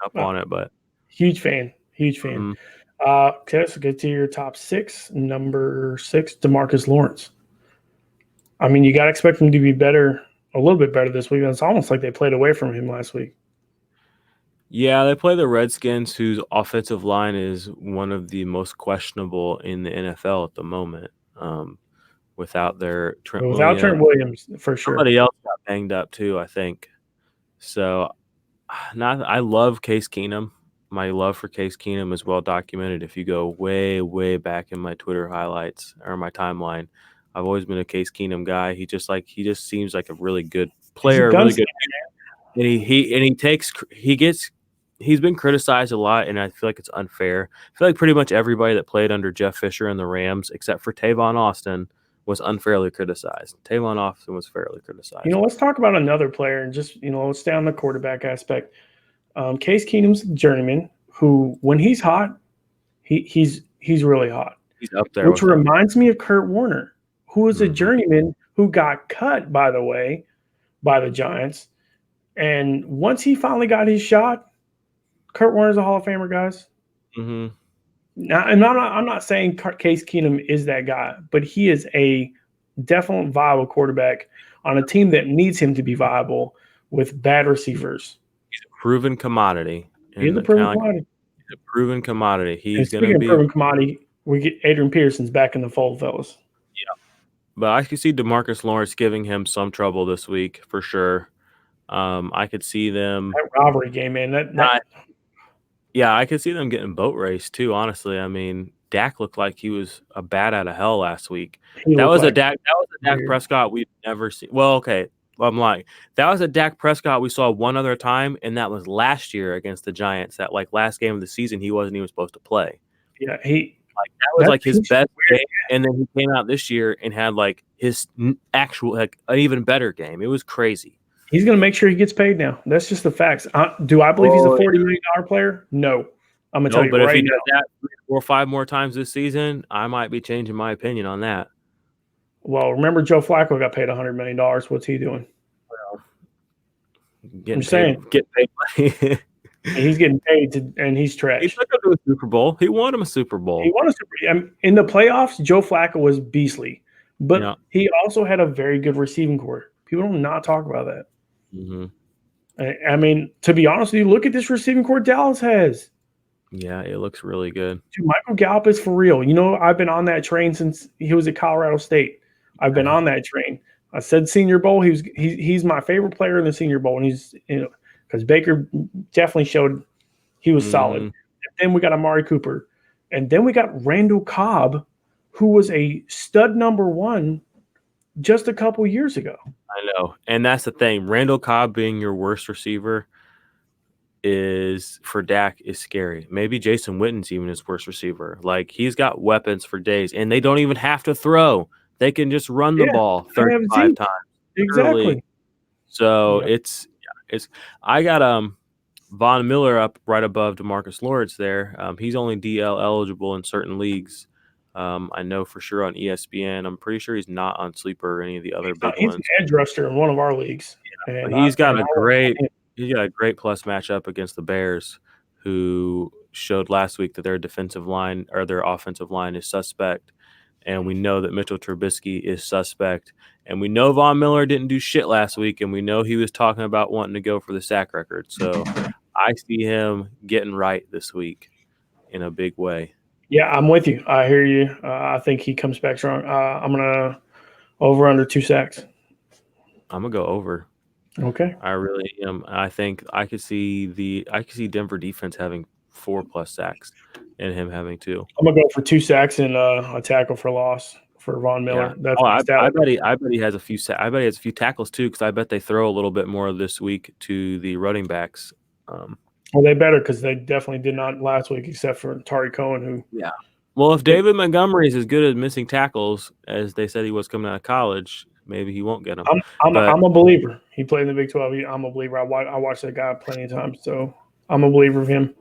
up on it, but. Huge fan. Mm-hmm. Okay, let's get to your top 6. Number 6, DeMarcus Lawrence. I mean, you got to expect him to be better, a little bit better this week. It's almost like they played away from him last week. Yeah, they play the Redskins, whose offensive line is one of the most questionable in the NFL at the moment. Without Trent Williams, for sure. Somebody else got banged up too, I think. So, I love Case Keenum. My love for Case Keenum is well documented. If you go way, way back in my Twitter highlights or my timeline, I've always been a Case Keenum guy. He just seems like a really good player, really good. And he's been criticized a lot, and I feel like it's unfair. I feel like pretty much everybody that played under Jeff Fisher and the Rams, except for Tavon Austin, was unfairly criticized. Tavon Austin was fairly criticized. Let's talk about another player and just let's stay on the quarterback aspect. Case Keenum's a journeyman who, when he's hot, he's really hot. He's up there. Which reminds me of Kurt Warner, who is a journeyman who got cut, by the way, by the Giants. And once he finally got his shot, Kurt Warner's a Hall of Famer, guys. Mm-hmm. Now, and I'm not saying Case Keenum is that guy, but he is a definite viable quarterback on a team that needs him to be viable with bad receivers. He's a proven commodity. He's a proven commodity. He's a proven commodity. He's going to be a proven commodity. We get Adrian Peterson's back in the fold, fellas. Yeah, but I could see DeMarcus Lawrence giving him some trouble this week for sure. I could see them that rivalry game, man. Yeah, I could see them getting boat race too. Honestly, I mean, Dak looked like he was a bat out of hell last week. That was a Dak Prescott we've never seen. Well, okay, I'm lying. That was a Dak Prescott we saw one other time, and that was last year against the Giants. That last game of the season, he wasn't even supposed to play. Yeah, that was his best game, and then he came out this year and had his actual an even better game. It was crazy. He's going to make sure he gets paid now. That's just the facts. Do I believe he's a $40 million player? No. I'm going to tell you but right if he now. does that 3 or 5 more times this season, I might be changing my opinion on that. Well, remember Joe Flacco got paid $100 million. What's he doing? Well, get paid. He's getting paid, and he's trash. He took him to a Super Bowl. He won him a Super Bowl. He won a Super Bowl. In the playoffs, Joe Flacco was beastly, but he also had a very good receiving core. People do not talk about that. Mm-hmm. I mean, to be honest with you, look at this receiving core Dallas has. Yeah, it looks really good. Dude, Michael Gallup is for real. I've been on that train since he was at Colorado State. I've been on that train. I said Senior Bowl. He's my favorite player in the Senior Bowl, and he's because Baker definitely showed he was solid. And then we got Amari Cooper, and then we got Randall Cobb, who was a stud number 1 just a couple years ago. I know, and that's the thing. Randall Cobb being your worst receiver for Dak is scary. Maybe Jason Witten's even his worst receiver. He's got weapons for days, and they don't even have to throw. They can just run the ball 35 times. Exactly. Early. So it's I got Von Miller up right above DeMarcus Lawrence there. He's only DL eligible in certain leagues. I know for sure on ESPN. I'm pretty sure he's not on Sleeper or any of the other big ones. He's an edge rusher in one of our leagues. Yeah, he's got a great plus matchup against the Bears, who showed last week that their defensive line or their offensive line is suspect. And we know that Mitchell Trubisky is suspect. And we know Von Miller didn't do shit last week, and we know he was talking about wanting to go for the sack record. So I see him getting right this week in a big way. Yeah, I'm with you. I hear you. I think he comes back strong. I'm going to over under 2 sacks. I'm going to go over. Okay. I really am. I think I could see Denver defense having 4+ sacks and him having 2. I'm going to go for 2 sacks and a tackle for loss for Von Miller. Yeah. I bet he has a few I bet he has a few tackles too, because I bet they throw a little bit more this week to the running backs. Well, they better, because they definitely did not last week, except for Tari Cohen, who. Yeah. Well, if David Montgomery is as good at missing tackles as they said he was coming out of college, maybe he won't get them. I'm a believer. He played in the Big 12. I'm a believer. I watched that guy plenty of times, so I'm a believer of him.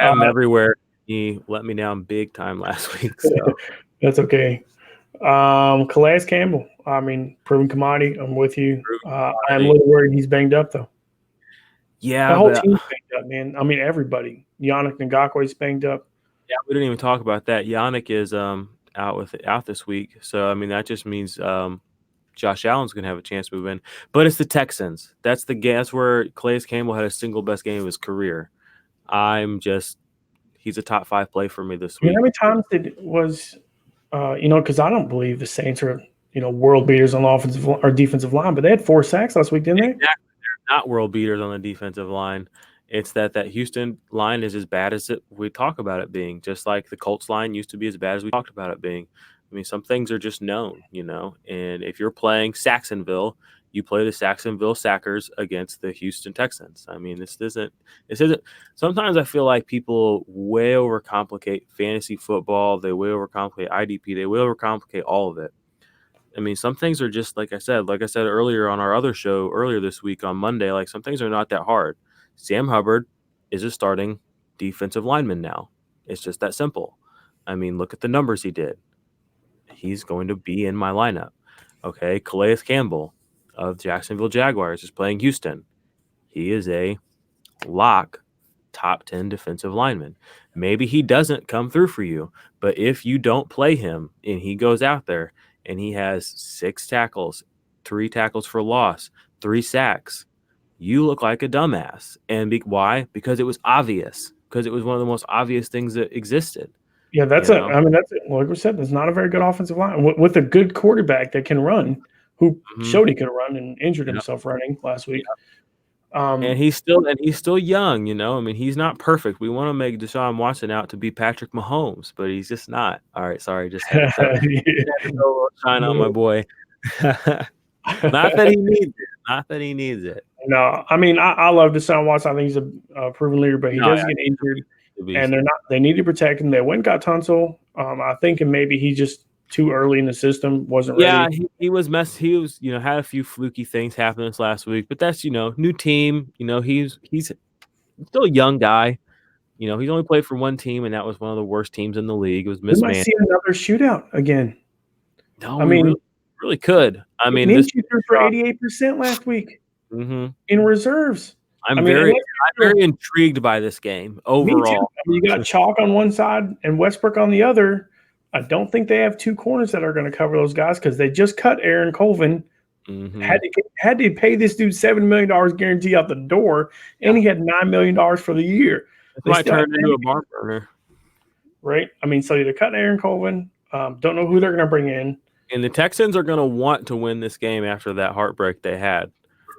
I have him everywhere. He let me down big time last week. So. That's okay. Calais Campbell. I mean, proven commodity. I'm with you. I'm a little worried he's banged up, though. Yeah, the whole team's banged up, man. I mean, everybody. Yannick Ngakoue's banged up. Yeah, we didn't even talk about that. Yannick is out this week, so I mean that just means Josh Allen's going to have a chance to move in. But it's the Texans. That's where Calais Campbell had his single best game of his career. He's a top 5 play for me this week. How many times because I don't believe the Saints are world beaters on the offensive or defensive line, but they had 4 sacks last week, didn't they? Exactly. They're not world beaters on the defensive line. It's that Houston line is as bad as we talk about it being, just like the Colts line used to be as bad as we talked about it being. I mean, some things are just known, and if you're playing Saxonville, you play the Saxonville Sackers against the Houston Texans. I mean, this isn't sometimes I feel like people way overcomplicate fantasy football. They way overcomplicate IDP. They way overcomplicate all of it. I mean, some things are just, like I said earlier on our other show earlier this week on Monday, some things are not that hard. Sam Hubbard is a starting defensive lineman now. It's just that simple. I mean, look at the numbers he did. He's going to be in my lineup. Okay, Calais Campbell of Jacksonville Jaguars is playing Houston. He is a lock top 10 defensive lineman. Maybe he doesn't come through for you, but if you don't play him and he goes out there and he has 6 tackles, 3 tackles for loss, 3 sacks, you look like a dumbass. And why? Because it was obvious. Because it was one of the most obvious things that existed. Yeah, that's like we said, that's not a very good offensive line. With a good quarterback that can run, who showed he could run and injured himself running last week. And he's still young, you know. I mean, he's not perfect. We want to make Deshaun Watson out to be Patrick Mahomes, but he's just not. All right, sorry, just had to go shine on my boy. Not that he needs it. Not that he needs it. No, I mean, I love Deshaun Watson. I think he's a proven leader, but he does get injured, and they need to protect him. They went and got Tunsil. I think, and maybe he just too early in the system, wasn't ready. Yeah, he was messed. He was, had a few fluky things happen this last week, but that's, new team. He's still a young guy. He's only played for one team, and that was one of the worst teams in the league. It was mismanaged. We might see another shootout again. No, I mean, really could. I mean, this threw for 88% last week in reserves. I'm very intrigued by this game overall. Me too. You got Chalk on one side and Westbrook on the other. I don't think they have two corners that are going to cover those guys because they just cut Aaron Colvin. Had to pay this dude $7 million guarantee out the door, and he had $9 million for the year. It might turn into a barn burner, right? I mean, so they're cutting Aaron Colvin. Don't know who they're going to bring in. And the Texans are going to want to win this game after that heartbreak they had,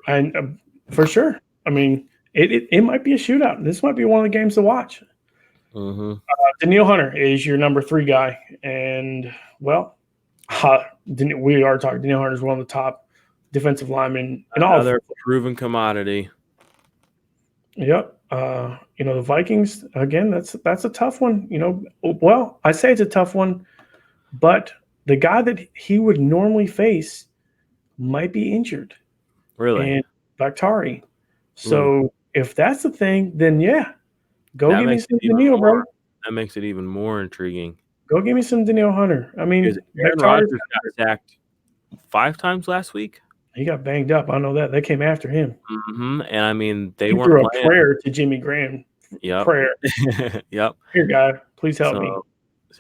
and for sure. I mean, it might be a shootout. This might be one of the games to watch. Danielle Hunter is your number 3 guy, and well, we are talking. Danielle Hunter is one of the top defensive linemen in all. Another proven commodity. Yep. The Vikings again. That's a tough one. Well, I say it's a tough one, but the guy that he would normally face might be injured. Really, and Bakhtari. So if that's the thing, then yeah. Go give me some Danielle, bro. That makes it even more intriguing. Go give me some Danielle Hunter. I mean, Aaron Rodgers got sacked 5 times last week. He got banged up. I know that. They came after him. And I mean, they weren't threw a prayer to Jimmy Graham. Yep. Prayer. Yep. Here, God, please help me.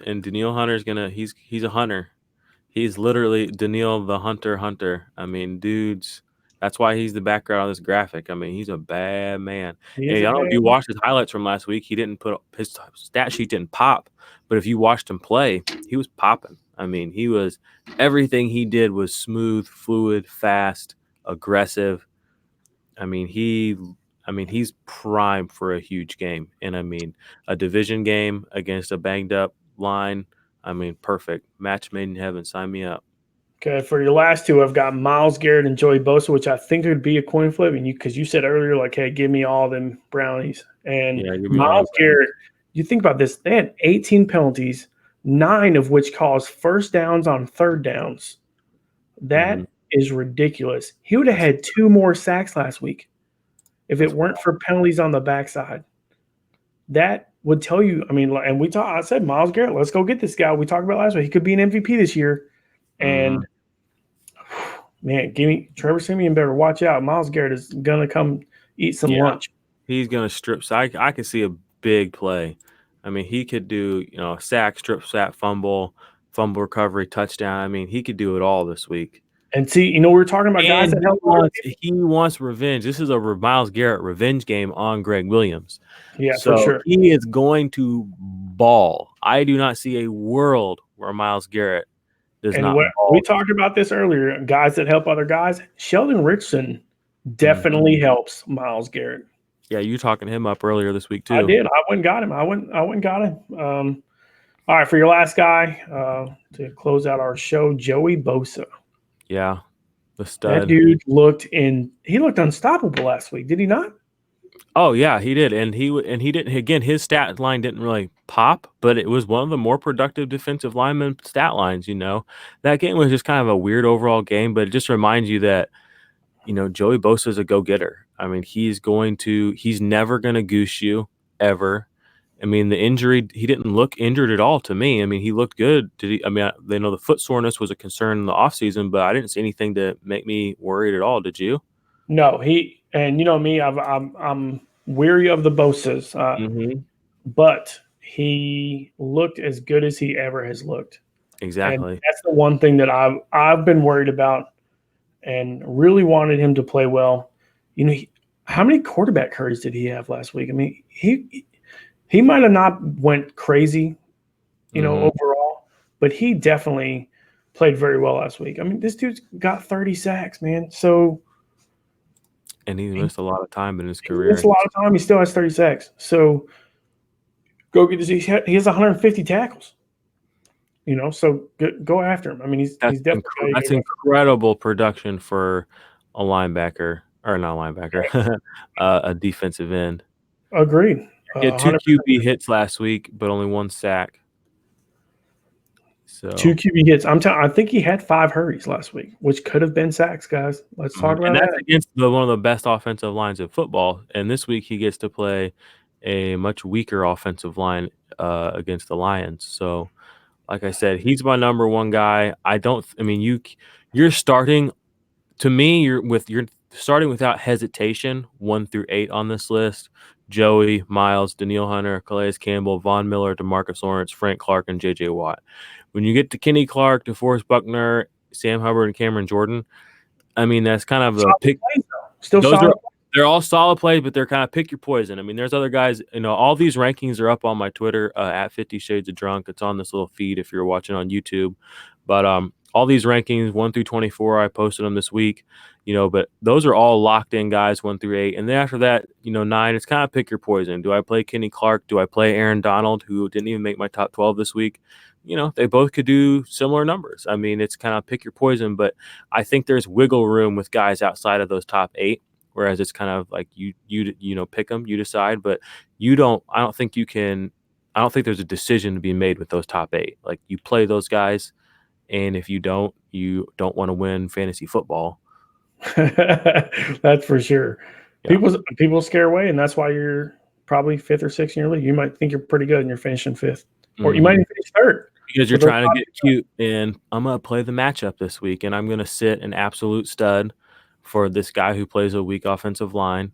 And Danielle Hunter's he's a hunter. He's literally Danielle the Hunter. I mean, dudes. That's why he's the background of this graphic. I mean, he's a bad man. I don't know if you watched his highlights from last week. He didn't put his stat sheet didn't pop, but if you watched him play, he was popping. I mean, everything he did was smooth, fluid, fast, aggressive. I mean, he's primed for a huge game, and I mean, a division game against a banged up line. I mean, perfect match made in heaven. Sign me up. Okay, for your last two, I've got Myles Garrett and Joey Bosa, which I think would be a coin flip. And because you said earlier, like, hey, give me all them brownies. And Myles Garrett, you think about this, they had 18 penalties, 9 of which caused first downs on third downs. That is ridiculous. He would have had 2 more sacks last week if it weren't for penalties on the backside. That would tell you, I mean, and I said, Myles Garrett, let's go get this guy. We talked about last week. He could be an MVP this year. And man, Trevor Siemian better watch out. Myles Garrett is gonna come eat some lunch. He's gonna strip. So I could see a big play. I mean, he could do sack, strip, sack, fumble recovery, touchdown. I mean, he could do it all this week. And see, we're talking about guys that help. He wants revenge. This is a Myles Garrett revenge game on Greg Williams. Yeah, so for sure. He is going to ball. I do not see a world where Myles Garrett. We talked about this earlier. Guys that help other guys. Sheldon Richardson definitely helps Myles Garrett. Yeah, you talking him up earlier this week too. I did. I went and got him. I went and got him. All right, for your last guy to close out our show, Joey Bosa. Yeah, the stud. That dude looked unstoppable last week. Did he not? Oh yeah, he did, and he didn't. Again, his stat line didn't really pop, but it was one of the more productive defensive lineman stat lines. That game was just kind of a weird overall game, but it just reminds you that Joey Bosa is a go-getter. I mean, he's never going to goose you ever. I mean, the injury, he didn't look injured at all to me. I mean, he looked good. They know the foot soreness was a concern in the offseason, but I didn't see anything to make me worried at all. Did you? No, and you know me, I'm weary of the Bosas, but he looked as good as he ever has looked. Exactly. And that's the one thing that I've been worried about, and really wanted him to play well. How many quarterback hurries did he have last week? I mean, he might have not went crazy, overall, but he definitely played very well last week. I mean, this dude's got 30 sacks, man. So. And he missed a lot of time in his career. He missed a lot of time. He still has 30 sacks. So go get this. He has 150 tackles. So go after him. I mean, he's definitely that's incredible production for a linebacker, or not linebacker, a defensive end. Agreed. He had 2 QB hits last week, but only 1 sack. So 2 QB hits. I think he had 5 hurries last week, which could have been sacks, guys. Let's talk about that. And that's against one of the best offensive lines in football. And this week he gets to play a much weaker offensive line against the Lions. So, like I said, he's my number 1 guy. You're starting. To me, you're starting without hesitation 1 through 8 on this list. Joey, Miles, Danielle Hunter, Calais Campbell, Von Miller, DeMarcus Lawrence, Frank Clark, and J.J. Watt. When you get to Kenny Clark, DeForest Buckner, Sam Hubbard, and Cameron Jordan, I mean, that's kind of a pick. They're all solid plays, but they're kind of pick your poison. I mean, there's other guys, all these rankings are up on my Twitter at 50 Shades of Drunk. It's on this little feed if you're watching on YouTube. But all these rankings, 1 through 24, I posted them this week, but those are all locked in guys, 1 through 8. And then after that, 9, it's kind of pick your poison. Do I play Kenny Clark? Do I play Aaron Donald, who didn't even make my top 12 this week? They both could do similar numbers. I mean, it's kind of pick your poison, but I think there's wiggle room with guys outside of those top 8. Whereas it's kind of like you pick them, you decide, but I don't think there's a decision to be made with those top 8. Like, you play those guys, and if you don't want to win fantasy football. That's for sure. Yeah. People scare away, and that's why you're probably 5th or 6th in your league. You might think you're pretty good and you're finishing 5th. Or you might even finish 3rd. Because you're trying to get cute, and I'm going to play the matchup this week, and I'm going to sit an absolute stud for this guy who plays a weak offensive line,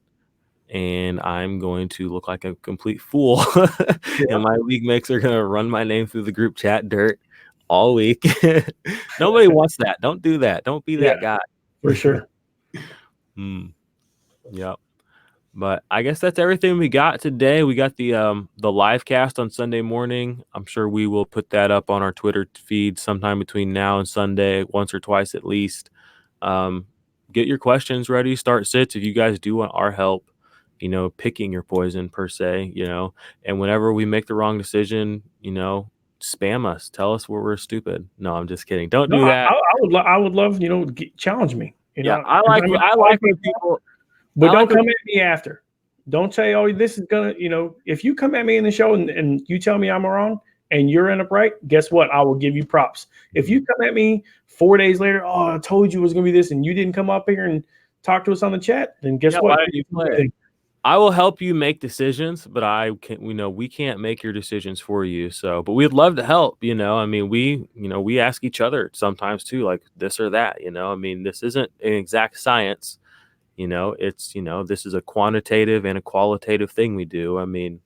and I'm going to look like a complete fool. And my league mates are going to run my name through the group chat dirt all week. Nobody wants that. Don't do that. Don't be that guy. For sure. Yep. But I guess that's everything we got today. We got the live cast on Sunday morning. I'm sure we will put that up on our Twitter feed sometime between now and Sunday, once or twice at least. Get your questions ready, start sits. If you guys do want our help, picking your poison per se, and whenever we make the wrong decision, spam us, tell us we're stupid. No, I'm just kidding. Don't do that. I would love, challenge me. I like when people, but don't come at me after. Don't say, oh, this is gonna, if you come at me in the show and you tell me I'm wrong and you're in a break, guess what? I will give you props. If you come at me 4 days later, oh, I told you it was gonna be this, and you didn't come up here and talk to us on the chat, then guess what? Why didn't you play? I will help you make decisions, but we can't make your decisions for you. So, but we'd love to help. I mean, we ask each other sometimes too, like this or that. I mean, this isn't an exact science. It's this is a quantitative and a qualitative thing we do. I mean,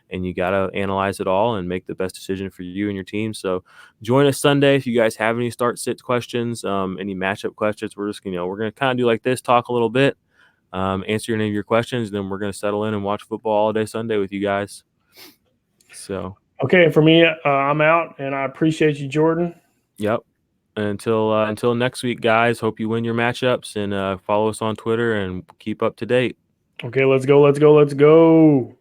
and you got to analyze it all and make the best decision for you and your team. So join us Sunday if you guys have any start sit questions, any matchup questions. We're just we're going to kind of do like this, talk a little bit. Answer any of your questions, then we're going to settle in and watch football all day Sunday with you guys. So okay, for me, I'm out, and I appreciate you, Jordan. Yep. Until next week, guys. Hope you win your matchups, and follow us on Twitter and keep up to date. Okay, let's go.